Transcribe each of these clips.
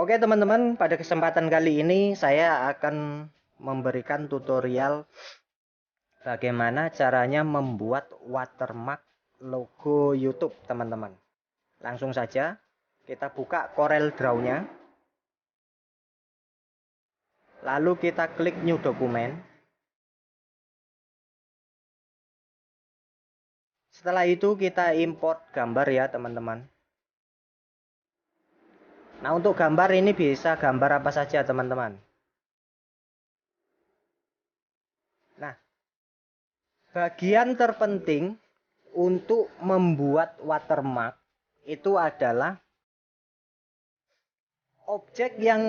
Oke teman-teman, pada kesempatan kali ini saya akan memberikan tutorial bagaimana caranya membuat watermark logo YouTube teman-teman. Langsung saja kita buka Corel Draw-nya. Lalu kita klik New Document. Setelah itu kita import gambar ya teman-teman. Nah, untuk gambar ini bisa gambar apa saja teman-teman. Nah, bagian terpenting untuk membuat watermark itu adalah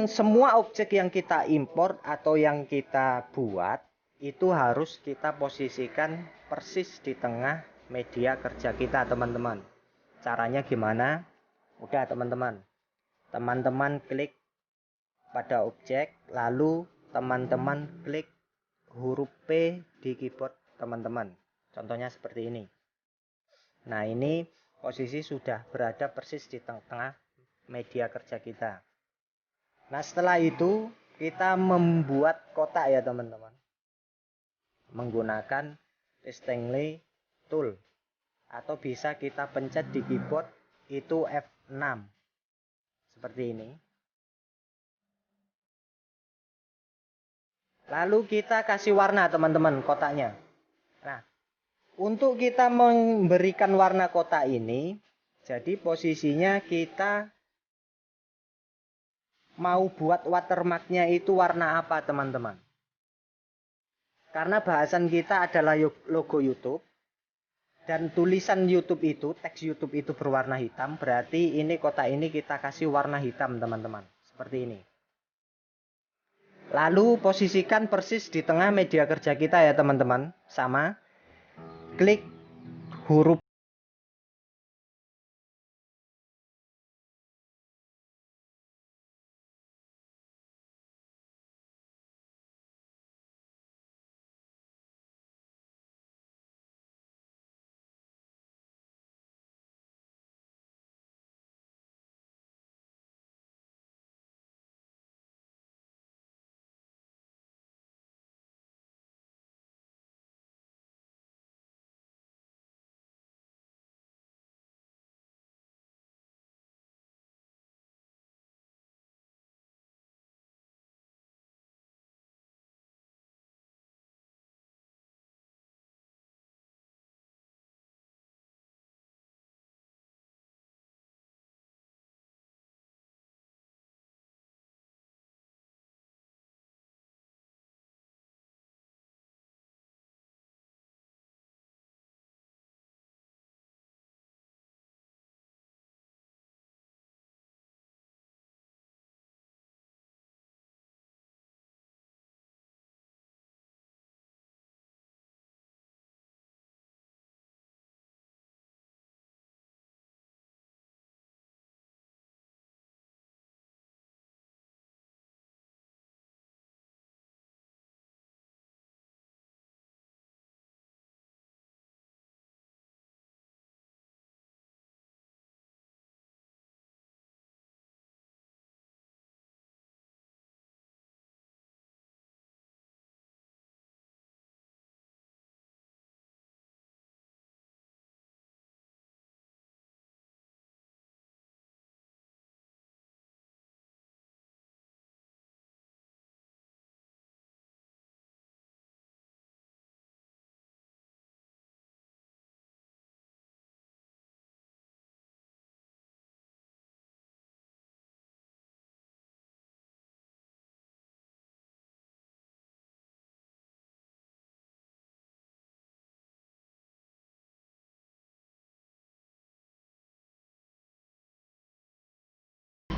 semua objek yang kita import atau yang kita buat itu harus kita posisikan persis di tengah media kerja kita teman-teman. Caranya gimana? Udah teman-teman. Teman-teman klik pada objek, lalu teman-teman klik huruf P di keyboard teman-teman. Contohnya seperti ini. Nah, ini posisi sudah berada persis di tengah media kerja kita. Nah, setelah itu kita membuat kotak ya teman-teman. Menggunakan rectangle tool. Atau bisa kita pencet di keyboard itu F6. Seperti ini. Lalu kita kasih warna teman-teman kotaknya. Nah, untuk kita memberikan warna kotak ini, jadi posisinya kita mau buat watermarknya itu warna apa teman-teman. Karena bahasan kita adalah logo YouTube. Dan tulisan YouTube itu, teks YouTube itu berwarna hitam. Berarti ini kotak ini kita kasih warna hitam teman-teman. Seperti ini. Lalu posisikan persis di tengah media kerja kita ya teman-teman. Sama. Klik huruf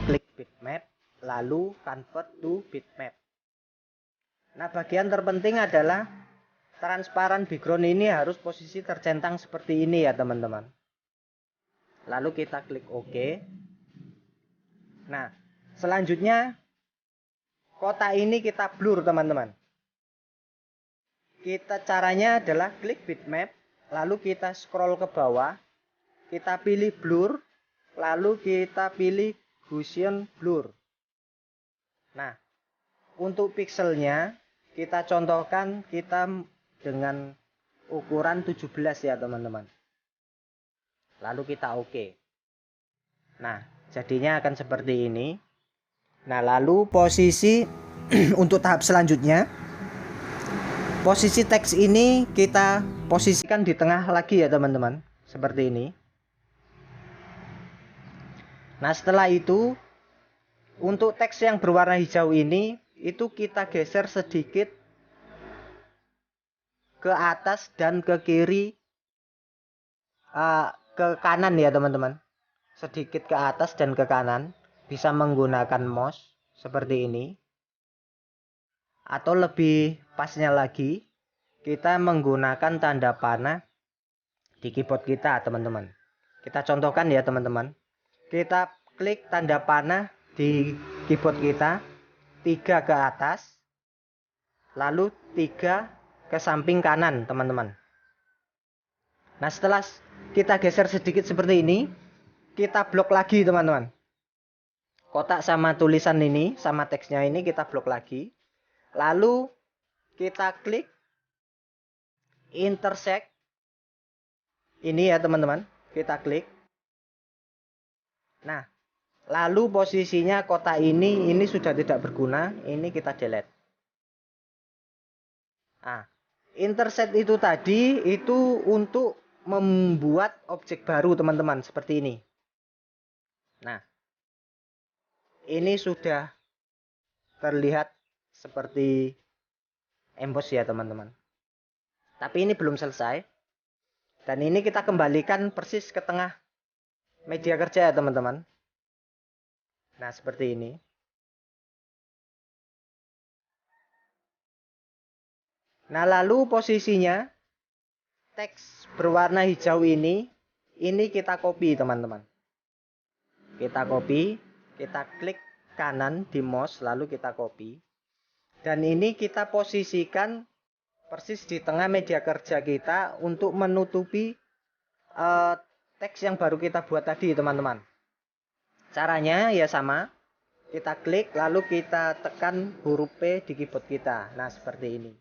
klik bitmap, lalu convert to bitmap. Nah, bagian terpenting adalah transparan background ini harus posisi tercentang seperti ini ya teman-teman. Lalu kita klik OK. Nah, selanjutnya kotak ini kita blur teman-teman. Caranya adalah klik bitmap, lalu kita scroll ke bawah, kita pilih blur, lalu kita pilih Gaussian blur. Nah, untuk pixelnya kita contohkan kita dengan ukuran 17 ya teman-teman. Lalu kita oke. Nah, jadinya akan seperti ini. Nah, lalu posisi untuk tahap selanjutnya, posisi teks ini kita posisikan di tengah lagi ya teman-teman, seperti ini. Nah, setelah itu untuk teks yang berwarna hijau ini itu kita geser sedikit ke atas dan ke kiri, ke kanan ya teman-teman. Sedikit ke atas dan ke kanan, bisa menggunakan mouse seperti ini. Atau lebih pasnya lagi, kita menggunakan tanda panah di keyboard kita teman-teman. Kita contohkan ya teman-teman. Kita klik tanda panah di keyboard kita, 3 ke atas, lalu 3 ke samping kanan teman-teman. Nah, setelah kita geser sedikit seperti ini, kita blok lagi teman-teman. Kotak sama tulisan ini, sama teksnya ini kita blok lagi. Lalu kita klik intersect. Ini ya teman-teman, kita klik. Nah, lalu posisinya kotak ini sudah tidak berguna, ini kita delete. Nah, intersect itu tadi itu untuk membuat objek baru teman-teman, seperti ini. Nah, ini sudah terlihat seperti emboss ya teman-teman. Tapi ini belum selesai. Dan ini kita kembalikan persis ke tengah media kerja ya teman-teman. Nah, seperti ini. Nah, lalu posisinya teks berwarna hijau ini kita copy teman-teman. Kita copy, kita klik kanan di mouse lalu kita copy. Dan ini kita posisikan persis di tengah media kerja kita untuk menutupi teks yang baru kita buat tadi teman-teman. Caranya ya sama. Kita klik lalu kita tekan huruf P di keyboard kita. Nah, seperti ini.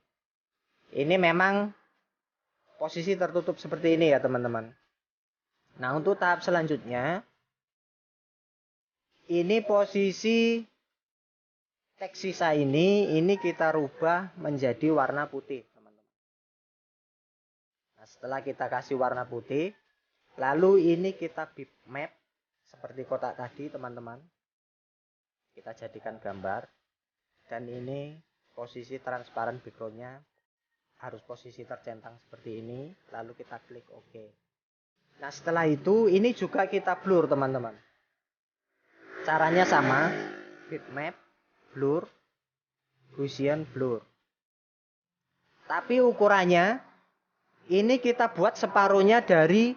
Ini memang posisi tertutup seperti ini ya teman-teman. Nah, untuk tahap selanjutnya, ini posisi teks sisa ini kita rubah menjadi warna putih teman-teman. Nah, setelah kita kasih warna putih, lalu ini kita bitmap seperti kotak tadi teman-teman. Kita jadikan gambar. Dan ini posisi transparan backgroundnya harus posisi tercentang seperti ini. Lalu kita klik OK. Nah, setelah itu ini juga kita blur teman-teman. Caranya sama, bitmap, blur, Gaussian blur. Tapi ukurannya ini kita buat separuhnya dari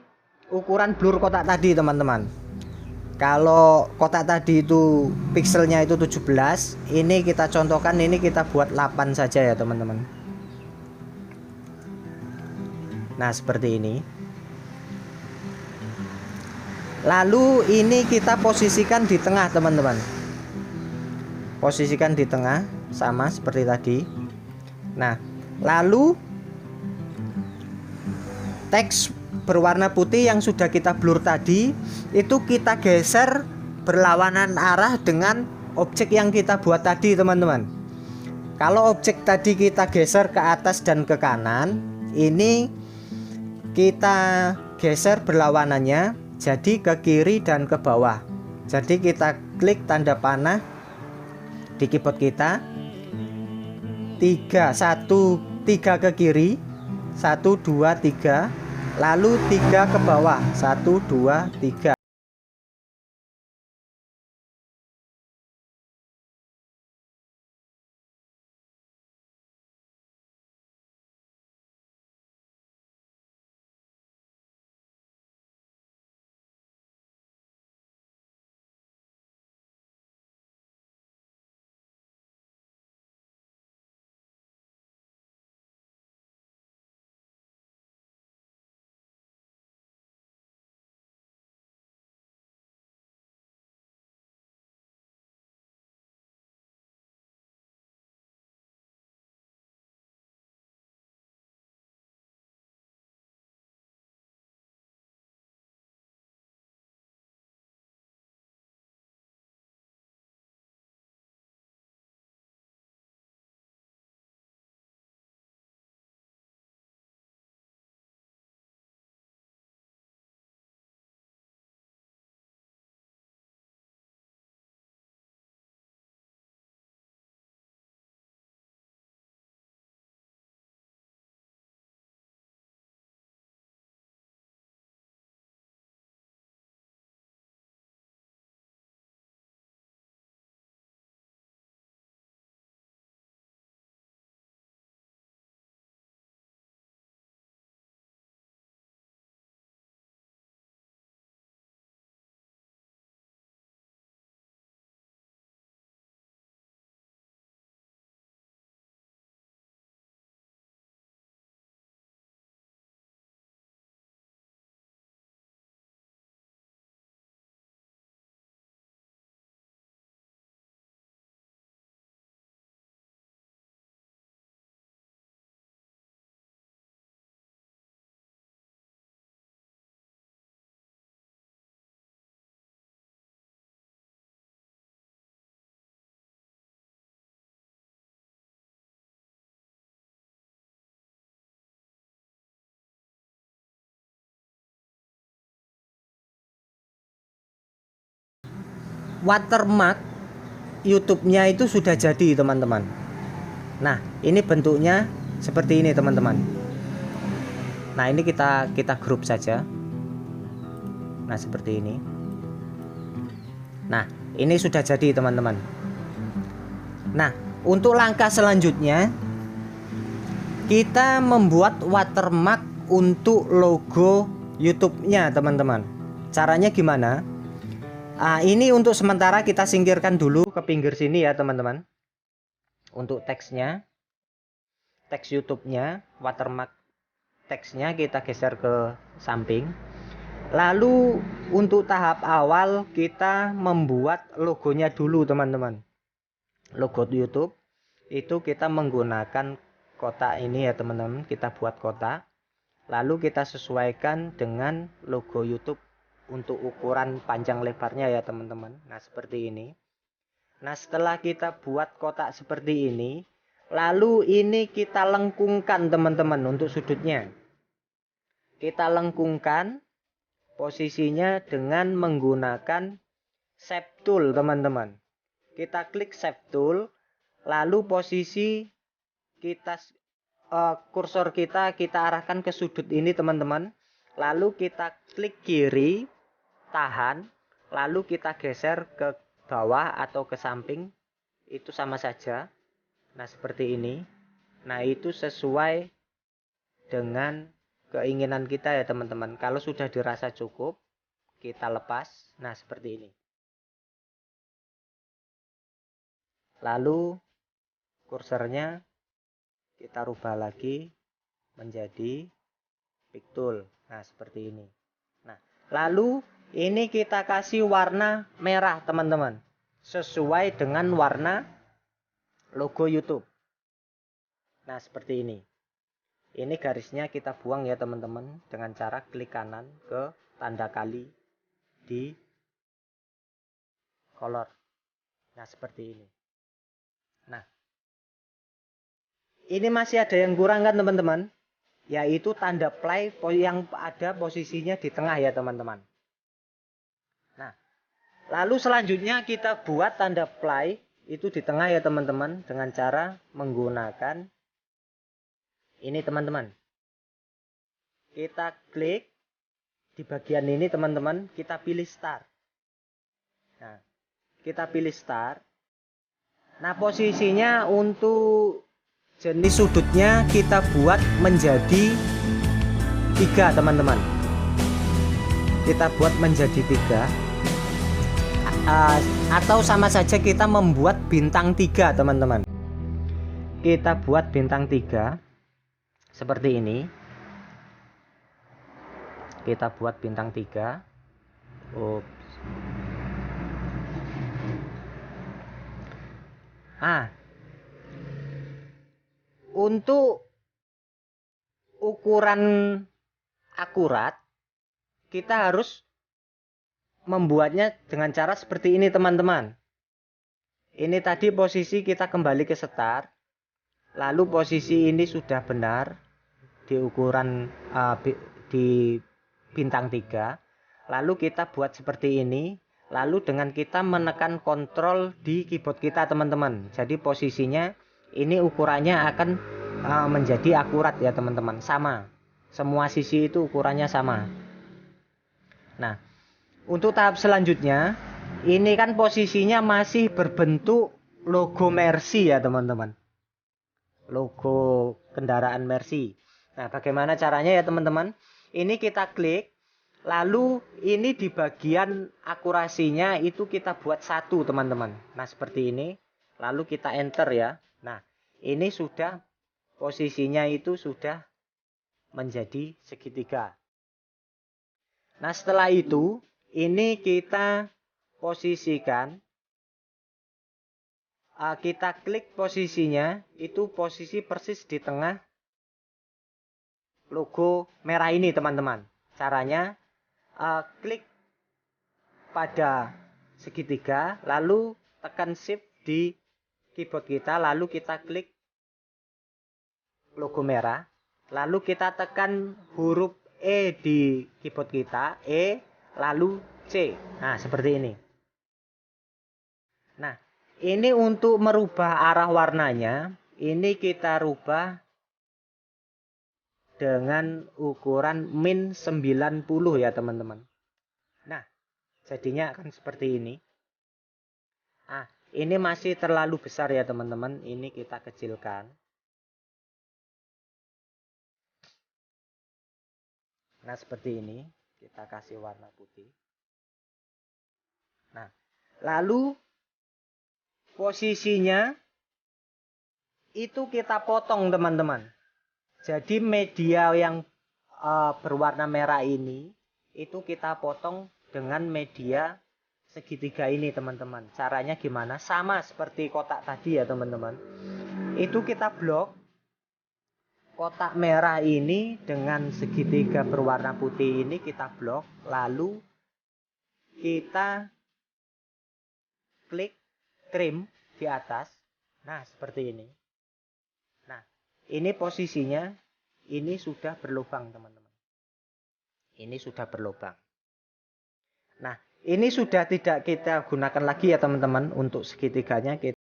ukuran blur kotak tadi teman-teman. Kalau kotak tadi itu pixelnya itu 17, ini kita contohkan, ini kita buat 8 saja ya teman-teman. Nah, seperti ini. Lalu ini kita posisikan di tengah teman-teman. Posisikan di tengah sama seperti tadi. Nah, lalu teks berwarna putih yang sudah kita blur tadi itu kita geser berlawanan arah dengan objek yang kita buat tadi teman-teman. Kalau objek tadi kita geser ke atas dan ke kanan, ini kita geser berlawanannya jadi ke kiri dan ke bawah. Jadi kita klik tanda panah di keyboard kita, 3 ke kiri, 1 2 3, lalu 3 ke bawah, 1 2 3. watermark YouTube-nya itu sudah jadi teman-teman. Nah ini bentuknya seperti ini teman-teman. Nah ini kita grup saja. Nah seperti ini. Nah ini sudah jadi teman-teman. Nah untuk langkah selanjutnya kita membuat watermark untuk logo YouTube-nya teman-teman. Caranya gimana? Ini untuk sementara kita singkirkan dulu ke pinggir sini ya teman-teman. Untuk teksnya, teks YouTube-nya, watermark teksnya kita geser ke samping. Lalu untuk tahap awal kita membuat logonya dulu teman-teman. Logo YouTube itu kita menggunakan kotak ini ya teman-teman. Kita buat kotak. Lalu kita sesuaikan dengan logo YouTube untuk ukuran panjang lebarnya ya teman-teman. Nah seperti ini. Nah setelah kita buat kotak seperti ini, lalu ini kita lengkungkan teman-teman untuk sudutnya. Kita lengkungkan posisinya dengan menggunakan shape tool teman-teman. Kita klik shape tool, lalu posisi kita kursor kita arahkan ke sudut ini teman-teman. Lalu kita klik kiri, tahan, lalu kita geser ke bawah atau ke samping, itu sama saja. Nah seperti ini. Nah itu sesuai dengan keinginan kita ya teman-teman. Kalau sudah dirasa cukup, kita lepas. Nah seperti ini. Lalu kursornya kita rubah lagi menjadi pick tool. Nah seperti ini. Nah lalu ini kita kasih warna merah teman-teman, sesuai dengan warna logo YouTube. Nah seperti ini. Ini garisnya kita buang ya teman-teman, dengan cara klik kanan ke tanda kali di color. Nah seperti ini. Nah ini masih ada yang kurang kan teman-teman, yaitu tanda play yang ada posisinya di tengah ya teman-teman. Nah lalu selanjutnya kita buat tanda play itu di tengah ya teman-teman, dengan cara menggunakan ini teman-teman. Kita klik di bagian ini teman-teman, kita pilih start. Nah kita pilih start. Nah posisinya untuk jenis sudutnya kita buat menjadi 3 teman-teman. Kita buat menjadi 3. Atau sama saja kita membuat bintang 3 teman-teman. Kita buat bintang 3 seperti ini. Kita buat bintang 3. Untuk ukuran akurat kita harus membuatnya dengan cara seperti ini teman-teman. Ini tadi posisi kita kembali ke start. Lalu posisi ini sudah benar di ukuran di bintang 3. Lalu kita buat seperti ini. Lalu dengan kita menekan kontrol di keyboard kita teman-teman. Jadi posisinya ini ukurannya akan menjadi akurat ya teman-teman. Sama. Semua sisi itu ukurannya sama. Nah untuk tahap selanjutnya, ini kan posisinya masih berbentuk logo Mercy ya teman-teman. Logo kendaraan Mercy. Nah bagaimana caranya ya teman-teman? Ini kita klik, lalu ini di bagian akurasinya itu kita buat 1 teman-teman. Nah seperti ini, lalu kita enter ya. Nah ini sudah posisinya itu sudah menjadi segitiga. Nah setelah itu, ini kita posisikan, kita klik posisinya, itu posisi persis di tengah logo merah ini teman-teman. Caranya klik pada segitiga, lalu tekan shift di keyboard kita, lalu kita klik logo merah, lalu kita tekan huruf E di keyboard kita, E lalu C. Nah seperti ini. Nah, ini untuk merubah arah warnanya, ini kita rubah dengan ukuran min 90 ya teman-teman. Nah, jadinya akan seperti ini. Nah, ini masih terlalu besar ya teman-teman. Ini kita kecilkan. Nah, seperti ini. Kita kasih warna putih. Nah, lalu posisinya itu kita potong teman-teman. Jadi media yang berwarna merah ini itu kita potong dengan media segitiga ini teman-teman. Caranya gimana? Sama seperti kotak tadi ya teman-teman. Itu kita blok kotak merah ini dengan segitiga berwarna putih ini kita blok. Lalu kita klik trim di atas. Nah seperti ini. Nah ini posisinya ini sudah berlubang teman-teman. Ini sudah berlubang. Nah ini sudah tidak kita gunakan lagi ya teman-teman. Untuk segitiganya kita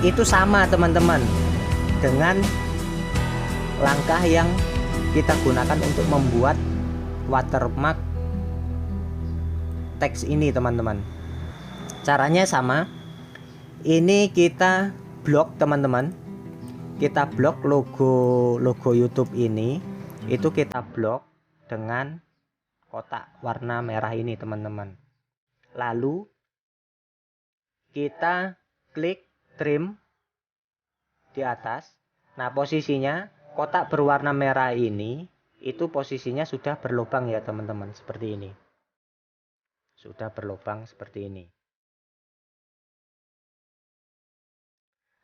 itu sama teman-teman dengan langkah yang kita gunakan untuk membuat watermark teks ini teman-teman. Caranya sama. Ini kita blok teman-teman. Kita blok logo YouTube ini. Itu kita blok dengan kotak warna merah ini teman-teman. Lalu kita klik trim di atas. Nah posisinya kotak berwarna merah ini itu posisinya sudah berlubang ya teman-teman, seperti ini. Sudah berlubang seperti ini.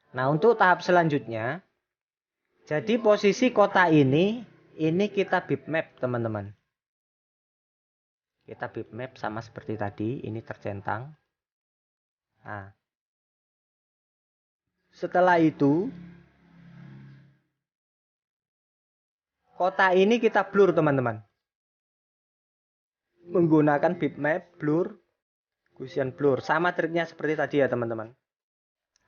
Nah, untuk tahap selanjutnya, jadi posisi kotak ini kita bitmap, teman-teman. Kita bitmap sama seperti tadi, ini tercentang. Nah, setelah itu kotak ini kita blur, teman-teman. Menggunakan bitmap, blur, Gaussian blur. Sama triknya seperti tadi ya, teman-teman.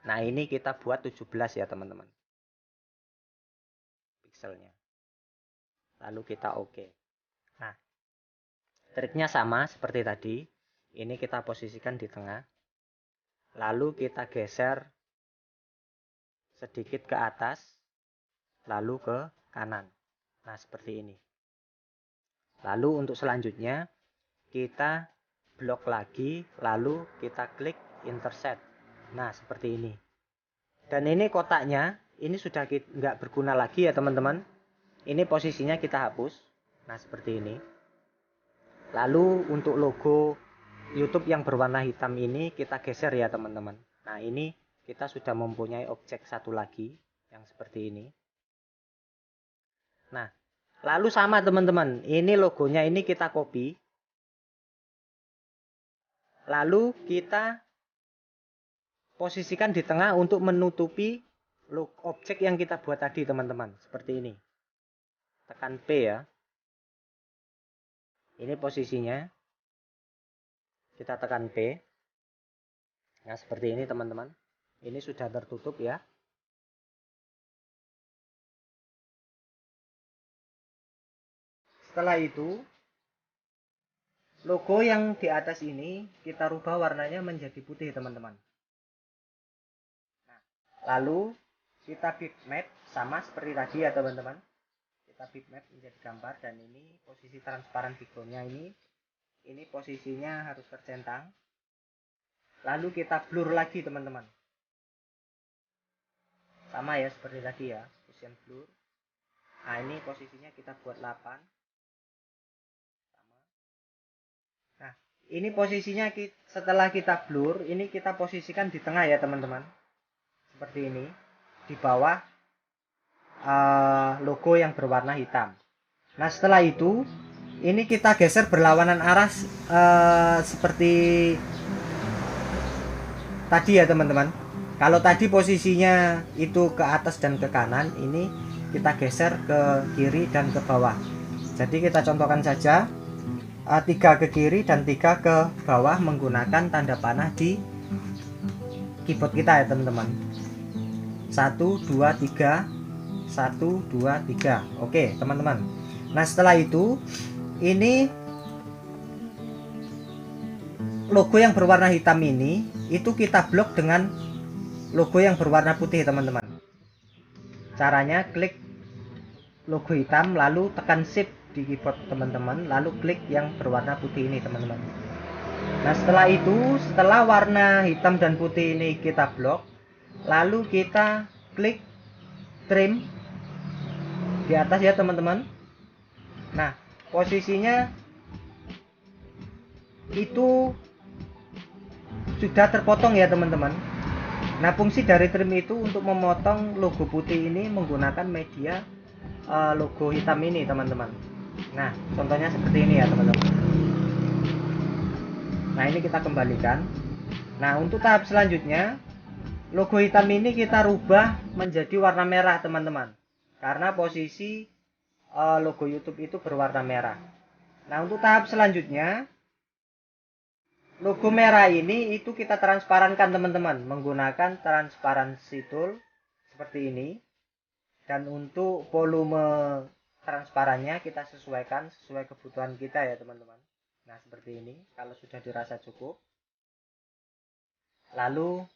Nah, ini kita buat 17 ya, teman-teman. Pikselnya. Lalu kita oke. Nah, triknya sama seperti tadi. Ini kita posisikan di tengah. Lalu kita geser sedikit ke atas, lalu ke kanan. Nah, seperti ini. Lalu untuk selanjutnya, kita blok lagi, lalu kita klik intersect. Nah, seperti ini. Dan ini kotaknya, ini sudah nggak berguna lagi ya, teman-teman. Ini posisinya kita hapus. Nah, seperti ini. Lalu untuk logo YouTube yang berwarna hitam ini kita geser ya, teman-teman. Nah, ini kita sudah mempunyai objek satu lagi yang seperti ini. Nah, lalu sama, teman-teman. Ini logonya ini kita copy. Lalu kita posisikan di tengah untuk menutupi objek yang kita buat tadi, teman-teman. Seperti ini. Tekan P ya. Ini posisinya. Kita tekan P. Nah, seperti ini, teman-teman. Ini sudah tertutup ya. Setelah itu, logo yang di atas ini kita rubah warnanya menjadi putih, teman-teman. Nah, lalu kita bitmap sama seperti tadi ya, teman-teman. Kita bitmap menjadi gambar, dan ini posisi transparan backgroundnya ini posisinya harus tercentang. Lalu kita blur lagi, teman-teman. Sama ya seperti tadi ya, Gaussian blur. Nah, ini posisinya kita buat 8. Sama. Nah, ini posisinya setelah kita blur, ini kita posisikan di tengah ya, teman-teman. Seperti ini. Di bawah logo yang berwarna hitam. Nah, setelah itu ini kita geser berlawanan arah seperti tadi ya, teman-teman. Kalau tadi posisinya itu ke atas dan ke kanan, ini kita geser ke kiri dan ke bawah. Jadi kita contohkan saja, 3 ke kiri dan 3 ke bawah menggunakan tanda panah di keyboard kita ya, teman-teman. 1, 2, 3, 1, 2, 3. Oke, teman-teman. Nah, setelah itu ini logo yang berwarna hitam ini itu kita blok dengan logo yang berwarna putih, teman-teman. Caranya klik logo hitam, lalu tekan shift di keyboard teman-teman, lalu klik yang berwarna putih ini, teman-teman. Nah, setelah itu, setelah warna hitam dan putih ini kita blok, lalu kita klik trim di atas ya, teman-teman. Nah, posisinya itu sudah terpotong ya, teman-teman. Nah, fungsi dari trim itu untuk memotong logo putih ini menggunakan media logo hitam ini, teman-teman. Nah, contohnya seperti ini ya, teman-teman. Nah, ini kita kembalikan. Nah, untuk tahap selanjutnya, logo hitam ini kita rubah menjadi warna merah, teman-teman. Karena posisi logo YouTube itu berwarna merah. Nah, untuk tahap selanjutnya, logo merah ini itu kita transparankan, teman-teman, menggunakan transparansi tool seperti ini. Dan untuk volume transparannya kita sesuaikan sesuai kebutuhan kita ya, teman-teman. Nah, seperti ini. Kalau sudah dirasa cukup, lalu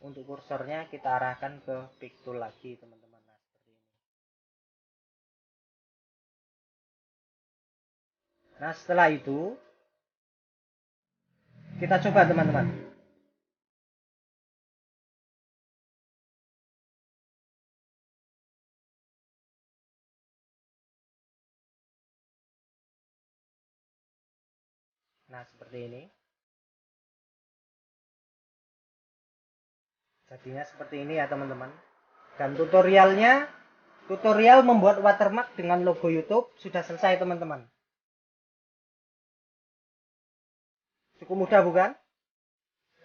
untuk kursornya kita arahkan ke pick tool lagi, teman-teman. Nah, seperti ini. Nah, setelah itu kita coba, teman-teman. Nah, seperti ini. Jadinya seperti ini ya teman-teman. Dan tutorial membuat watermark dengan logo YouTube sudah selesai teman-teman. Cukup mudah bukan?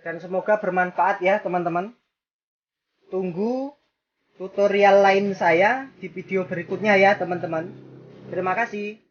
Dan semoga bermanfaat ya teman-teman. Tunggu tutorial lain saya di video berikutnya ya teman-teman. Terima kasih.